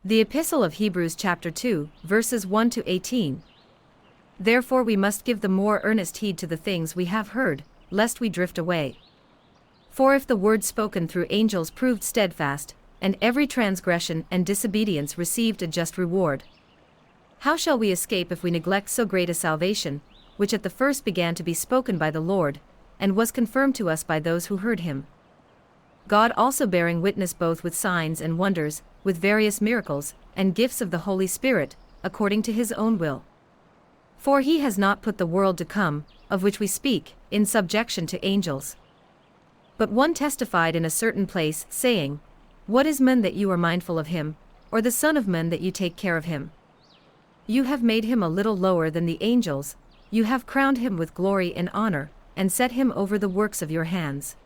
The Epistle of Hebrews chapter 2, verses 1 to 18. Therefore we must give the more earnest heed to the things we have heard, lest we drift away. For if the word spoken through angels proved steadfast, and every transgression and disobedience received a just reward, how shall we escape if we neglect so great a salvation, which at the first began to be spoken by the Lord, and was confirmed to us by those who heard him? God also bearing witness both with signs and wonders, with various miracles, and gifts of the Holy Spirit, according to his own will. For he has not put the world to come, of which we speak, in subjection to angels. But one testified in a certain place, saying, What is man that you are mindful of him, or the Son of Man that you take care of him? You have made him a little lower than the angels, you have crowned him with glory and honor, and set him over the works of your hands.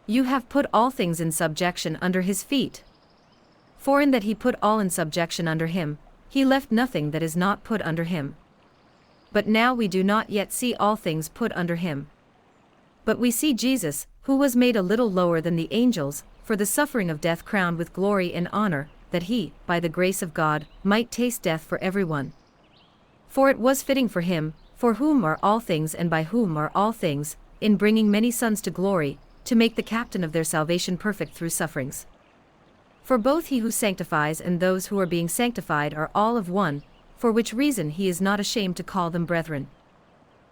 You have put all things in subjection under his feet. For in that he put all in subjection under him, he left nothing that is not put under him. But now we do not yet see all things put under him. But we see Jesus, who was made a little lower than the angels, for the suffering of death crowned with glory and honor, that he, by the grace of God, might taste death for everyone. For it was fitting for him, for whom are all things and by whom are all things, in bringing many sons to glory, to make the captain of their salvation perfect through sufferings. For both he who sanctifies and those who are being sanctified are all of one, for which reason he is not ashamed to call them brethren.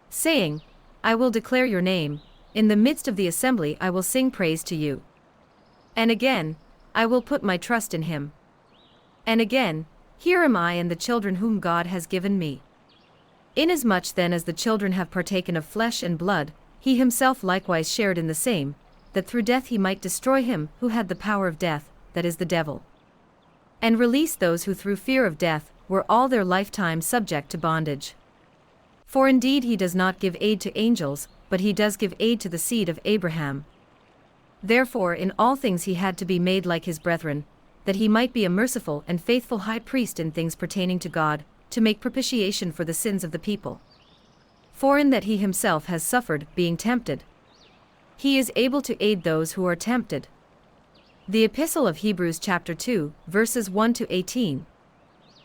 Saying, I will declare your name, in the midst of the assembly I will sing praise to you. And again, I will put my trust in him. And again, here am I and the children whom God has given me. Inasmuch then as the children have partaken of flesh and blood, he himself likewise shared in the same, that through death he might destroy him who had the power of death, that is the devil, and release those who through fear of death were all their lifetime subject to bondage. For indeed he does not give aid to angels, but he does give aid to the seed of Abraham. Therefore in all things he had to be made like his brethren, that he might be a merciful and faithful high priest in things pertaining to God, to make propitiation for the sins of the people. For in that he himself has suffered, being tempted, he is able to aid those who are tempted. The Epistle of Hebrews chapter 2, verses 1 to 18.